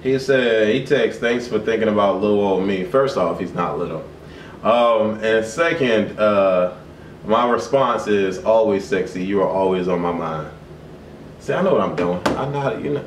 He said, he texts, thanks for thinking about little old me. First off, he's not little. And second, my response is always sexy. You are always on my mind. See, I know what I'm doing. I'm not, you know.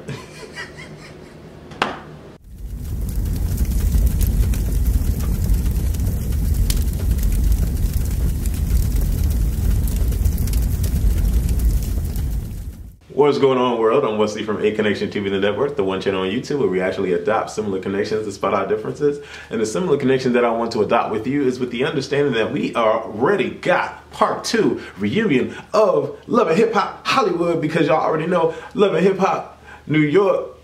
What's going on, world? I'm Wesley from A Connection TV, the network, the one channel on YouTube where we actually adopt similar connections despite our differences. And the similar connection that I want to adopt with you is with the understanding that we already got part 2 reunion of Love and Hip Hop Hollywood, because y'all already know Love and Hip Hop New York.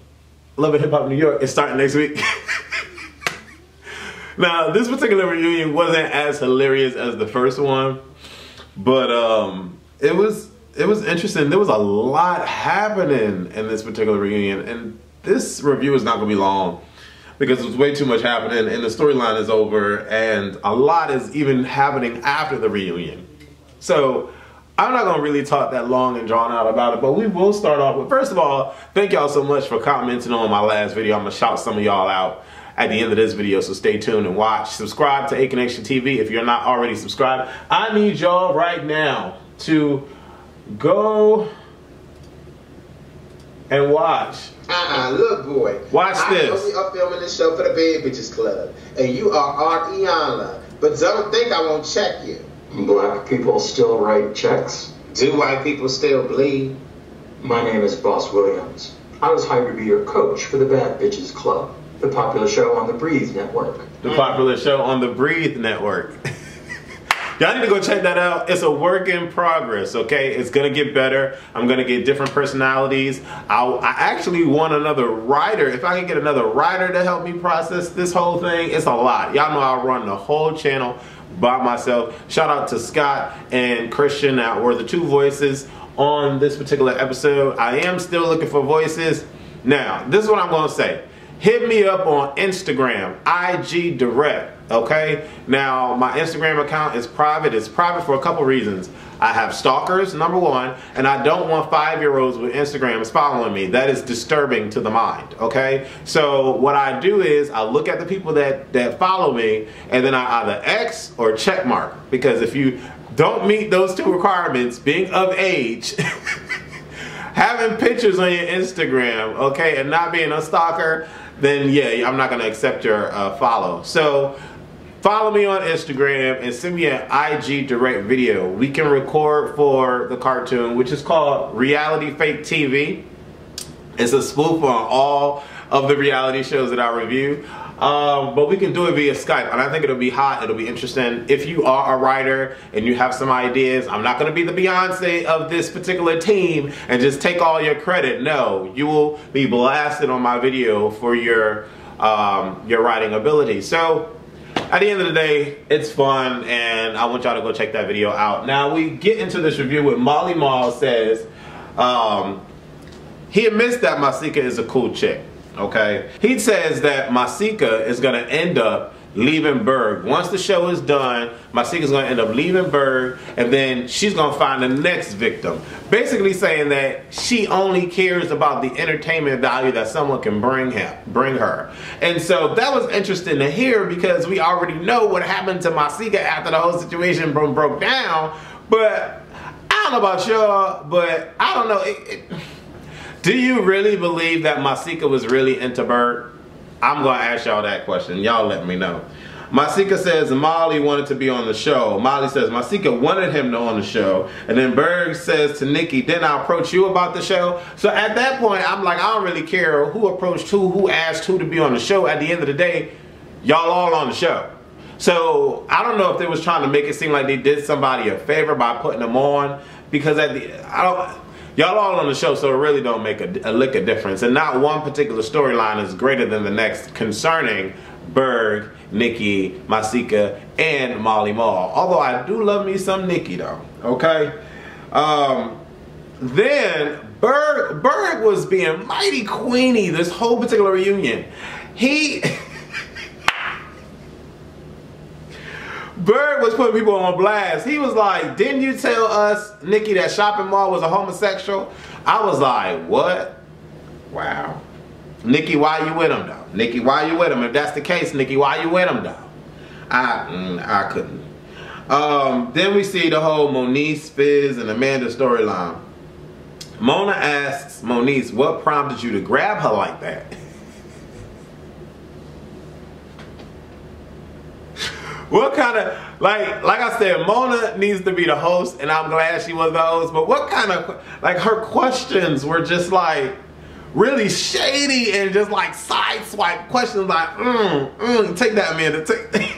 Love and Hip Hop New York is starting next week. Now, this particular reunion wasn't as hilarious as the first one, but it was interesting. There was a lot happening in this particular reunion, and this review is not going to be long because there's way too much happening and the storyline is over, and a lot is even happening after the reunion. So I'm not going to really talk that long and drawn out about it, but we will start off with, first of all, thank y'all so much for commenting on my last video. I'm going to shout some of y'all out at the end of this video, so stay tuned and watch. Subscribe to A Connection TV if you're not already subscribed. I need y'all right now to go and watch. Look, boy. Watch this. I know we are filming this show for the Bad Bitches Club, and you are Ariana, but don't think I won't check you. Black people still write checks? Do white people still bleed? My name is Boss Williams. I was hired to be your coach for the Bad Bitches Club, the popular show on the Breathe Network. The popular show on the Breathe Network. Y'all need to go check that out. It's a work in progress, okay? It's gonna get better. I'm gonna get different personalities. I actually want another writer. If I can get another writer to help me process this whole thing, it's a lot. Y'all know I run the whole channel by myself. Shout out to Scott and Christian that were the 2 voices on this particular episode. I am still looking for voices. Now, this is what I'm gonna say. Hit me up on Instagram, IG Direct. Okay, now my Instagram account is private. It's private for a couple reasons. I have stalkers, number one, and I don't want 5-year-olds with Instagrams following me. That is disturbing to the mind, okay? So what I do is I look at the people that follow me, and then I either X or check mark, because if you don't meet those 2 requirements, being of age, having pictures on your Instagram, okay, and not being a stalker, then yeah, I'm not gonna accept your follow. So follow me on Instagram and send me an IG Direct video. We can record for the cartoon, which is called Reality Fake TV. It's a spoof on all of the reality shows that I review. But we can do it via Skype, and I think it'll be hot, it'll be interesting. If you are a writer and you have some ideas, I'm not gonna be the Beyonce of this particular team and just take all your credit. No, you will be blasted on my video for your writing ability. So at the end of the day, it's fun, and I want y'all to go check that video out. Now we get into this review with Molly Mall says, he admits that Masika is a cool chick, okay? He says that Masika is gonna end up leaving Berg. Once the show is done, Masika's gonna end up leaving Berg, and then she's gonna find the next victim. Basically saying that she only cares about the entertainment value that someone can bring her. And so that was interesting to hear, because we already know what happened to Masika after the whole situation broke down. But I don't know about y'all, but I don't know. Do you really believe that Masika was really into Berg? I'm gonna ask y'all that question. Y'all let me know. Masika says Molly wanted to be on the show. Molly says Masika wanted him to on the show. And then Berg says to Nikki, didn't I approach you about the show? So at that point, I'm like, I don't really care who approached who asked who to be on the show. At the end of the day, y'all all on the show. So I don't know if they was trying to make it seem like they did somebody a favor by putting them on, because y'all all on the show, so it really don't make a lick of difference. And not one particular storyline is greater than the next concerning Berg, Nikki, Masika, and Molly Mall. Although I do love me some Nikki though, okay? Then Berg was being mighty queeny this whole particular reunion. Berg was putting people on blast. He was like, didn't you tell us, Nikki, that shopping mall was a homosexual? I was like, what? Wow. Nikki, why you with him though? Nikki, why you with him? If that's the case, Nikki, why you with him though? I couldn't. Then we see the whole Monice, Fizz, and Amanda storyline. Mona asks Monice, what prompted you to grab her like that? What kind of, like I said, Mona needs to be the host, and I'm glad she was the host, but what kind of, like, her questions were just like really shady and just like sideswipe questions like, take that, Amanda, take that.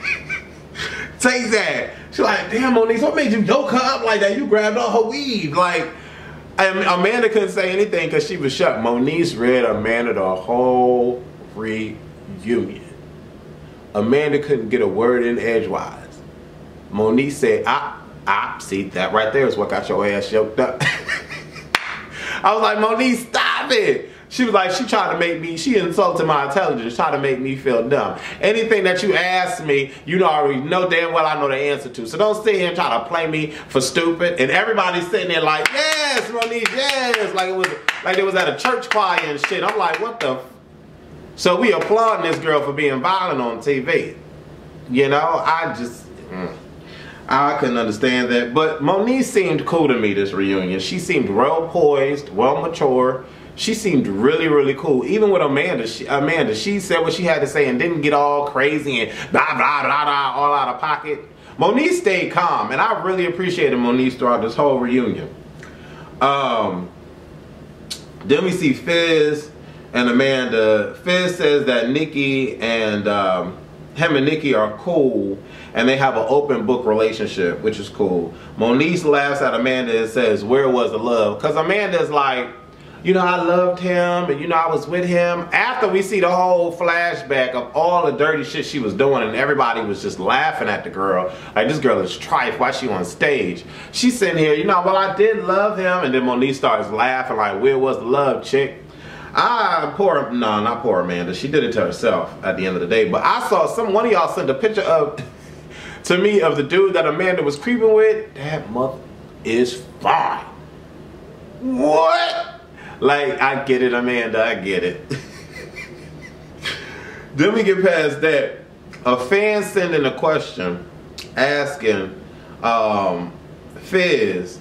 She's like, damn, Monice, what made you yoke her up like that? You grabbed all her weave. Like, Amanda couldn't say anything because she was shut. Monice read Amanda the whole reunion. Amanda couldn't get a word in edgewise. Monice said, see, that right there is what got your ass yoked up. I was like, Monice, stop it. She was like, she tried to make me, she insulted my intelligence, tried to make me feel dumb. Anything that you ask me, you already know damn well I know the answer to. So don't sit here and try to play me for stupid. And everybody's sitting there like, yes, Monice, yes. Like it was at a church choir and shit. I'm like, what the? So we applauding this girl for being violent on TV. You know, I couldn't understand that. But Monice seemed cool to me this reunion. She seemed well poised, well mature. She seemed really, really cool. Even with Amanda, she said what she had to say and didn't get all crazy and blah, blah, blah, blah, all out of pocket. Monice stayed calm, and I really appreciated Monice throughout this whole reunion. Then we see Fizz and Amanda. Fizz says that Nikki and him and Nikki are cool, and they have an open book relationship, which is cool. Monice laughs at Amanda and says, where was the love? Because Amanda's like, you know, I loved him, and you know, I was with him. After we see the whole flashback of all the dirty shit she was doing, and everybody was just laughing at the girl. Like, this girl is trife. Why she on stage? She's sitting here, you know, well, I did love him. And then Monice starts laughing like, where was the love, chick? Not poor Amanda. She did it to herself at the end of the day. But I saw one of y'all sent a picture to me of the dude that Amanda was creeping with. That mother is fine. What? Like, I get it, Amanda, I get it. Then we get past that. A fan sending a question asking Fizz,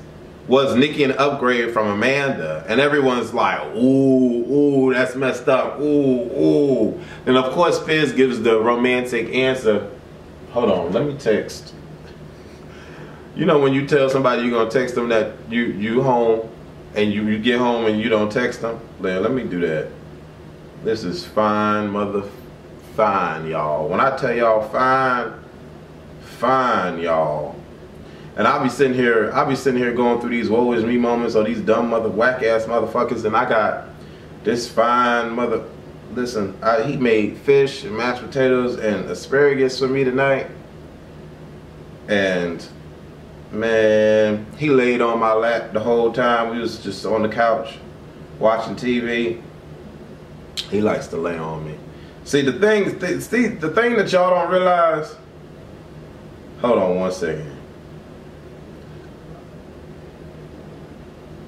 was Nikki an upgrade from Amanda? And everyone's like, ooh, that's messed up, ooh. And of course Fizz gives the romantic answer. Hold on, let me text. You know when you tell somebody you're gonna text them that you home, and you get home and you don't text them? Let me do that. This is fine, fine, y'all. When I tell y'all fine, y'all. And I'll be sitting here going through these woe is me moments or these dumb whack ass motherfuckers, and I got this fine listen, he made fish and mashed potatoes and asparagus for me tonight. And man, he laid on my lap the whole time. We was just on the couch watching TV. He likes to lay on me. See, the thing that y'all don't realize. Hold on one second.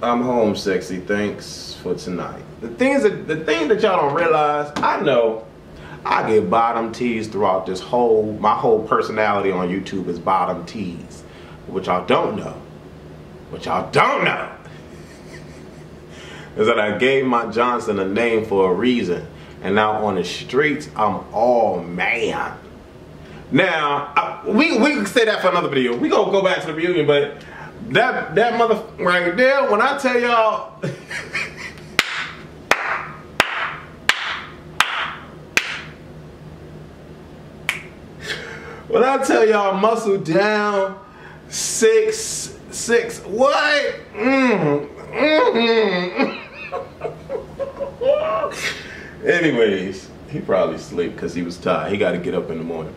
I'm home, sexy. Thanks for tonight. The thing that y'all don't realize, I know I get bottom teased throughout my whole personality on YouTube is bottom teased. What y'all don't know is that I gave my Johnson a name for a reason, and now on the streets I'm all man. Now we can say that for another video. We gonna go back to the reunion, but that mother right there, when I tell y'all when I tell y'all muscle down 6'6", what? Anyways, he probably sleep because he was tired. He got to get up in the morning.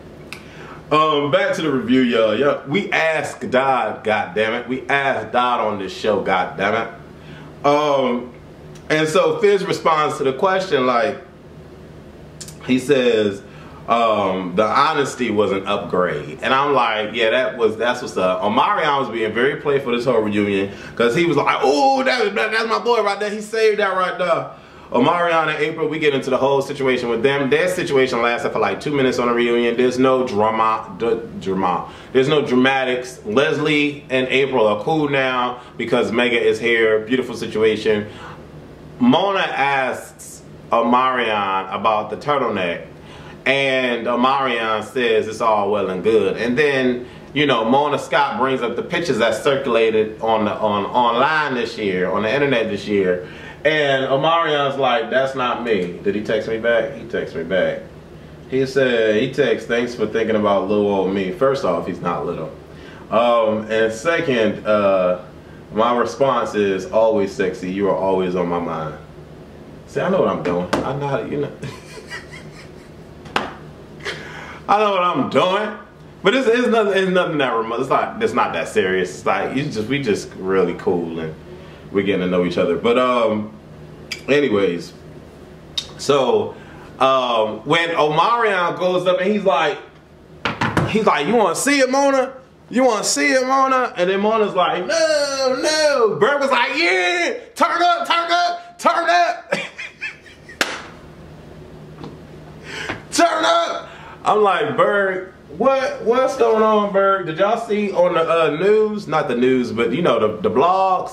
Back to the review, y'all. We asked Dodd, goddammit. We asked Dodd on this show, goddammit. And so Fizz responds to the question like, he says, the honesty was an upgrade. And I'm like, yeah, that's what's up. Omarion was being very playful this whole reunion because he was like, oh, that's my boy right there. He saved that right there. Omarion and April, we get into the whole situation with them. Their situation lasted for like 2 minutes on the reunion. There's no drama. There's no dramatics. Leslie and April are cool now because Mega is here. Beautiful situation. Mona asks Omarion about the turtleneck, and Omarion says it's all well and good. And then, you know, Mona Scott brings up the pictures that circulated on online this year, on the internet this year. And Omarion's like, that's not me. Did he text me back? He texted me back. He said, he texted, thanks for thinking about little old me. First off, he's not little. And second, my response is always sexy. You are always on my mind. See, I know what I'm doing. I know how to, you know. I know what I'm doing. But it's nothing that remote. It's not that serious. It's like we just really cool and we're getting to know each other. But anyways, so when Omarion goes up and he's like, you want to see it, Mona? You want to see it, Mona? And then Mona's like, no. Berg was like, yeah, turn up. Turn up. I'm like, Berg, what's going on, Berg? Did y'all see on the news, not the news, but you know, the blogs,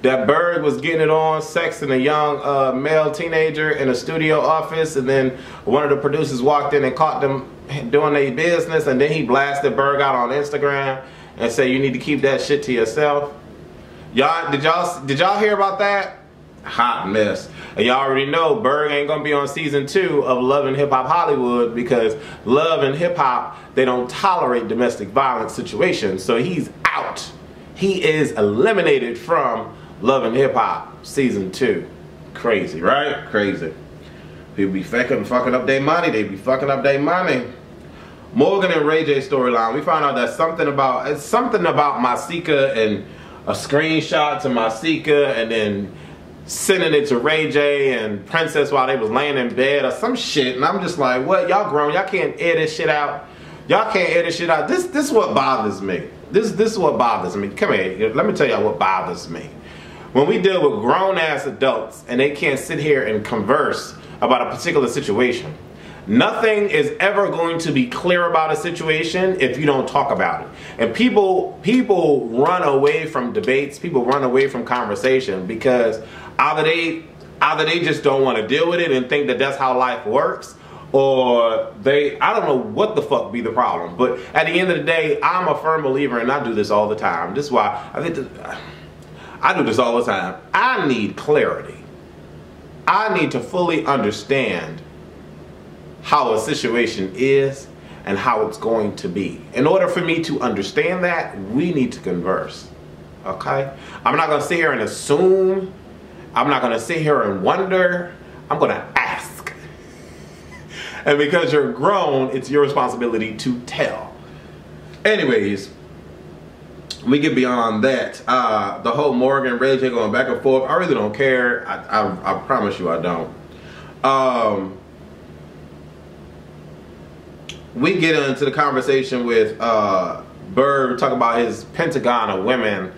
that Berg was getting it on, sexing a young male teenager in a studio office, and then one of the producers walked in and caught them doing their business, and then he blasted Berg out on Instagram and said, you need to keep that shit to yourself. Y'all, did y'all hear about that? Hot mess. And y'all already know Berg ain't gonna be on season 2 of Love and Hip Hop Hollywood because Love and Hip Hop, they don't tolerate domestic violence situations. So he's out. He is eliminated from Love and Hip Hop season 2. Crazy, right? Crazy. People be fucking up their money. They be fucking up their money. Morgan and Ray J storyline. We found out that something about Masika and a screenshot to Masika and then sending it to Ray J and Princess while they was laying in bed or some shit. And I'm just like, what? Y'all grown. Y'all can't air this shit out. Y'all can't air this shit out. This is what bothers me. This is what bothers me. Come here. Let me tell y'all what bothers me. When we deal with grown-ass adults and they can't sit here and converse about a particular situation, nothing is ever going to be clear about a situation if you don't talk about it. And people run away from debates, people run away from conversation because either they just don't want to deal with it and think that that's how life works, or I don't know what the fuck be the problem. But at the end of the day, I'm a firm believer, and I do this all the time. This is why I do this all the time. I need clarity. I need to fully understand how a situation is and how it's going to be. In order for me to understand that, we need to converse. Okay? I'm not going to sit here and assume. I'm not going to sit here and wonder. I'm going to ask. And because you're grown, it's your responsibility to tell. Anyways, we get beyond that. The whole Morgan, Ray J going back and forth, I really don't care. I promise you I don't. We get into the conversation with Berg, talking about his pentagon of women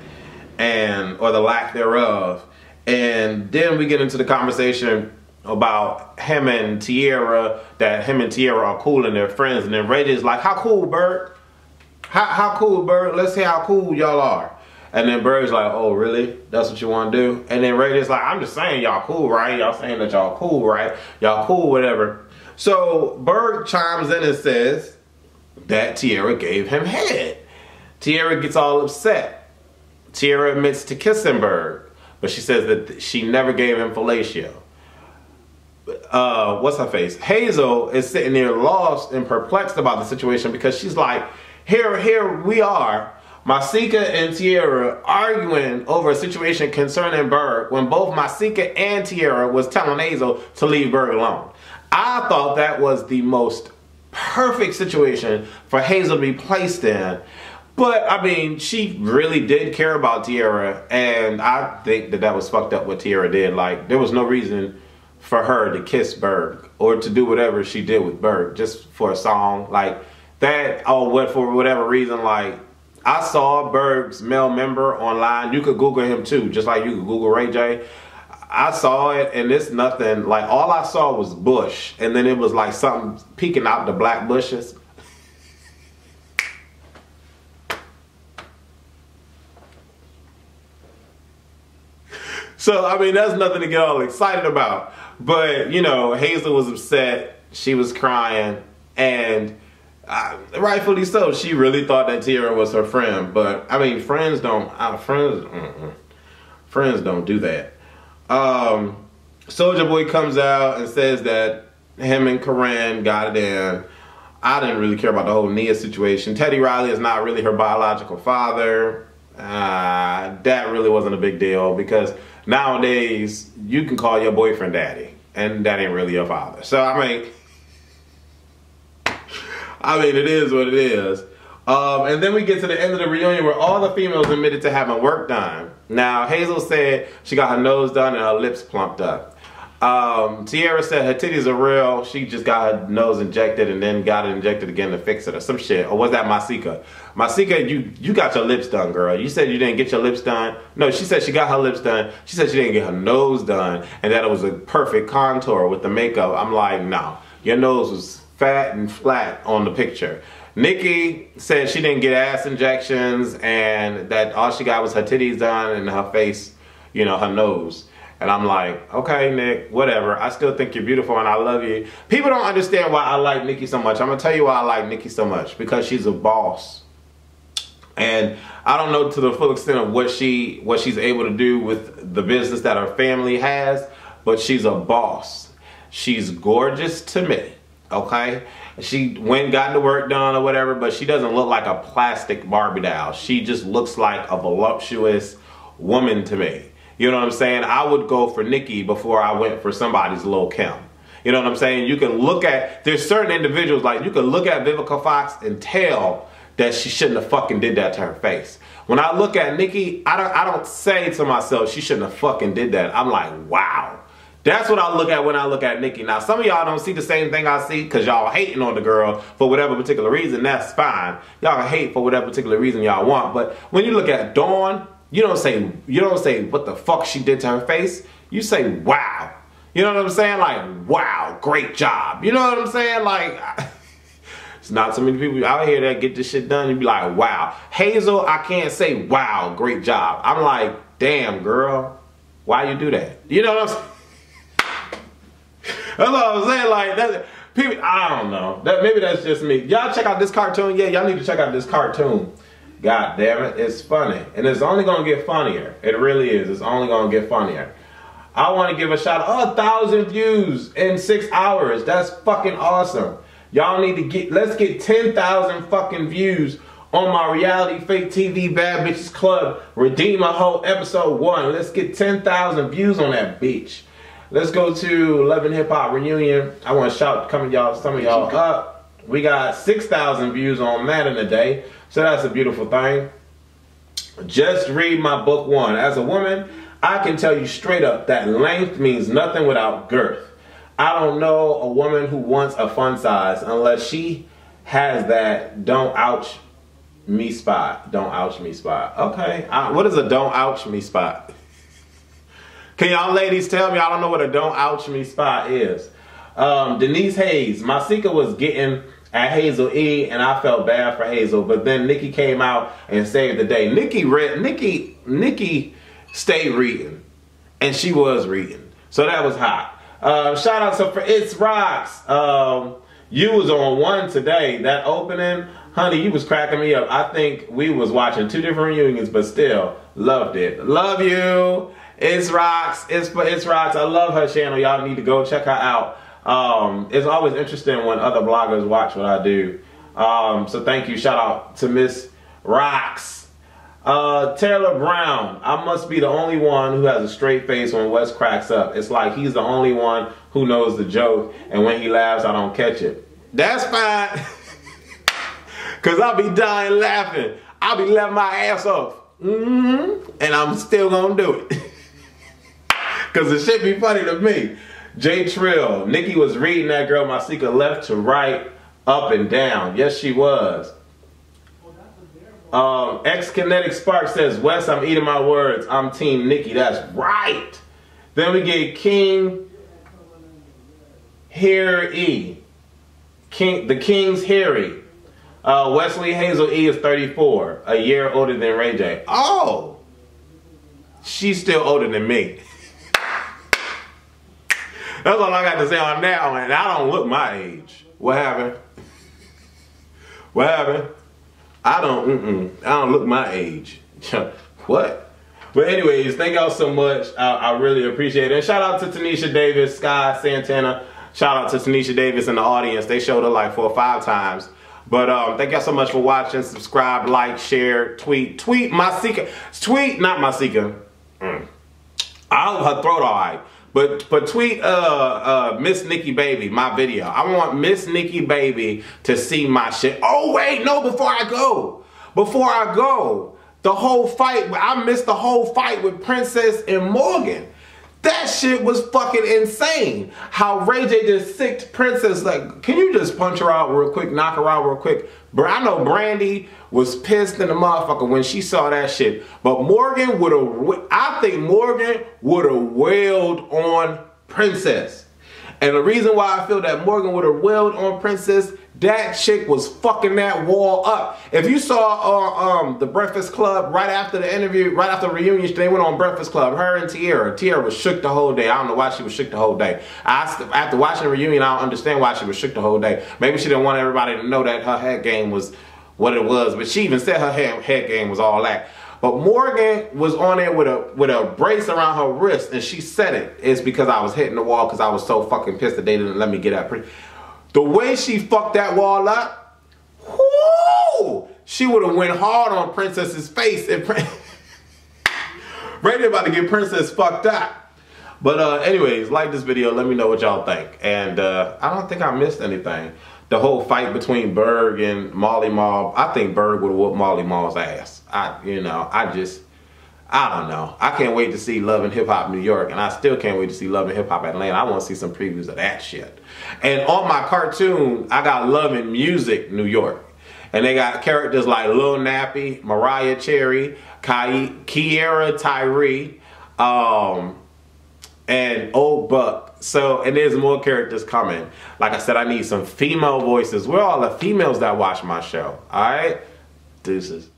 or the lack thereof. And then we get into the conversation about him and Tiarra, that him and Tiarra are cool and they're friends. And then Ray J's like, how cool, Berg? How cool, Berg? Let's see how cool y'all are. And then Berg's like, oh, really? That's what you want to do? And then Ray J's like, I'm just saying y'all cool, right? Y'all saying that y'all cool, right? Y'all cool, whatever. So Berg chimes in and says that Tiarra gave him head. Tiarra gets all upset. Tiarra admits to kissing Berg, but she says that she never gave him fellatio. What's her face? Hazel is sitting there lost and perplexed about the situation because she's like, here we are, Masika and Tiarra arguing over a situation concerning Berg when both Masika and Tiarra was telling Hazel to leave Berg alone. I thought that was the most perfect situation for Hazel to be placed in. But, I mean, she really did care about Tiarra, and I think that was fucked up what Tiarra did. Like, there was no reason for her to kiss Berg or to do whatever she did with Berg just for a song. Like, that, for whatever reason, like, I saw Berg's male member online. You could Google him, too, just like you could Google Ray J. I saw it, and it's nothing. Like, all I saw was bush, and then it was like something peeking out the black bushes. So, I mean, that's nothing to get all excited about. But, you know, Hazel was upset. She was crying. And rightfully so. She really thought that Tiarra was her friend. But, I mean, friends don't do that. Soulja Boy comes out and says that him and Corinne got it in. I didn't really care about the whole Nia situation. Teddy Riley is not really her biological father. That really wasn't a big deal, because nowadays you can call your boyfriend daddy, and that ain't really your father. So I mean it is what it is. And then we get to the end of the reunion where all the females admitted to having work done. Now, Hazel said she got her nose done and her lips plumped up. Tiarra said her titties are real. She just got her nose injected and then got it injected again to fix it or some shit. Or was that Masika? Masika, you got your lips done, girl. You said you didn't get your lips done. No, she said she got her lips done. She said she didn't get her nose done and that it was a perfect contour with the makeup. I'm like, no. Your nose was fat and flat on the picture. Nikki said she didn't get ass injections and that all she got was her titties done and her face, you know, her nose. And I'm like, okay, Nick, whatever. I still think you're beautiful and I love you. People don't understand why I like Nikki so much. I'm going to tell you why I like Nikki so much. Because she's a boss. And I don't know to the full extent of what she's able to do with the business that her family has. But she's a boss. She's gorgeous to me. Okay? She went and got the work done or whatever. But she doesn't look like a plastic Barbie doll. She just looks like a voluptuous woman to me. You know what I'm saying? I would go for Nikki before I went for somebody's Lil' Kim. You know what I'm saying? You can look at, there's certain individuals, like you can look at Vivica Fox and tell that she shouldn't have fucking did that to her face. When I look at Nikki, I don't say to myself, she shouldn't have fucking did that. I'm like, wow. That's what I look at when I look at Nikki. Now, some of y'all don't see the same thing I see because y'all hating on the girl for whatever particular reason. That's fine. Y'all can hate for whatever particular reason y'all want. But when you look at Dawn, you don't say what the fuck she did to her face. You say, wow. You know what I'm saying? Like, wow, great job. You know what I'm saying? Like, it's not so many people out here that get this shit done. You be like, wow. Hazel, I can't say, wow, great job. I'm like, damn, girl, why you do that? You know what I'm saying? That's what I'm saying. Like, that's, people, I don't know. Maybe that's just me. Y'all check out this cartoon. Yeah, y'all need to check out this cartoon. God damn it, it's funny. And it's only gonna get funnier. It really is. It's only gonna get funnier. I want to give a shout out. 1,000 views in 6 hours. That's fucking awesome. Y'all need to let's get 10,000 fucking views on my reality fake TV Bad Bitches Club Redeem a Hoe episode 1. Let's get 10,000 views on that bitch. Let's go to Love and Hip Hop Reunion. I want to shout some of y'all up. We got 6,000 views on Madden today. So that's a beautiful thing. Just read my book 1. As a woman, I can tell you straight up that length means nothing without girth. I don't know a woman who wants a fun size unless she has that don't ouch me spot. Don't ouch me spot. Okay. What is a don't ouch me spot? Can y'all ladies tell me? I don't know what a don't ouch me spot is. Denise Hayes. Masika was getting at Hazel E, and I felt bad for Hazel, but then Nikki came out and saved the day. Nikki stayed reading, and she was reading, so that was hot. Shout out to It's Rocks. You was on 1 today. That opening, honey, you was cracking me up. I think we was watching 2 different reunions, but still loved it. Love you. It's Rocks. It's Rocks. I love her channel. Y'all need to go check her out. It's always interesting when other bloggers watch what I do. So thank you. Shout out to Miss Rocks. Taylor Brown. I must be the only one who has a straight face when Wes cracks up. It's like he's the only one who knows the joke, and when he laughs, I don't catch it. That's fine. Cause I'll be dying laughing. I'll be laughing my ass off. And I'm still gonna do it. Cause it should be funny to me. J Trill, Nikki was reading that girl Masika left to right, up and down. Yes, she was. X Kinetic Spark says, Wes, I'm eating my words. I'm Team Nikki. That's right. Then we get King Hair E. The King's Harry. Wesley Hazel E is 34, a year older than Ray J. Oh, she's still older than me. That's all I got to say on that one. I don't look my age. What happened? What happened? I don't look my age. What? But anyways, thank y'all so much. I really appreciate it. And shout out to Tanisha Davis, Sky Santana. Shout out to Tanisha Davis in the audience. They showed her like 4 or 5 times. But thank y'all so much for watching. Subscribe, like, share, tweet. Tweet Masika. Tweet, not Masika. I hope her throat alright. But tweet Miss Nikki Baby, my video. I want Miss Nikki Baby to see my shit. Oh wait, no, before I go. The whole fight, I missed the whole fight with Princess and Morgan. That shit was fucking insane. How Ray J just sicked Princess, like, can you just punch her out real quick, knock her out real quick? But I know Brandy was pissed in the motherfucker when she saw that shit. But Morgan would have, I think Morgan would have wailed on Princess. And the reason why I feel that Morgan would have wailed on Princess, that chick was fucking that wall up. If you saw the Breakfast Club right after the interview, right after the reunion, they went on Breakfast Club, her and Tiarra. Tiarra was shook the whole day. I don't know why she was shook the whole day. After watching the reunion, I don't understand why she was shook the whole day. Maybe she didn't want everybody to know that her head game was what it was, but she even said her head game was all that. But Morgan was on there with a brace around her wrist, and she said it's because I was hitting the wall because I was so fucking pissed that they didn't let me get up. The way she fucked that wall up, whoo, she would have went hard on Princess's face. And Ray J about to get Princess fucked up. But anyways, like this video, let me know what y'all think. And I don't think I missed anything. The whole fight between Berg and Molly Mall, I think Berg would have whooped Molly Mall's ass. I don't know. I can't wait to see Love and Hip Hop New York, and I still can't wait to see Love and Hip Hop Atlanta. I want to see some previews of that shit. And on my cartoon, I got Love and Music New York. And they got characters like Lil Nappy, Mariah Cherry, Kiera Tyree, and Old Buck. So, and there's more characters coming. Like I said, I need some female voices. Where are all the females that watch my show? Alright? Deuces.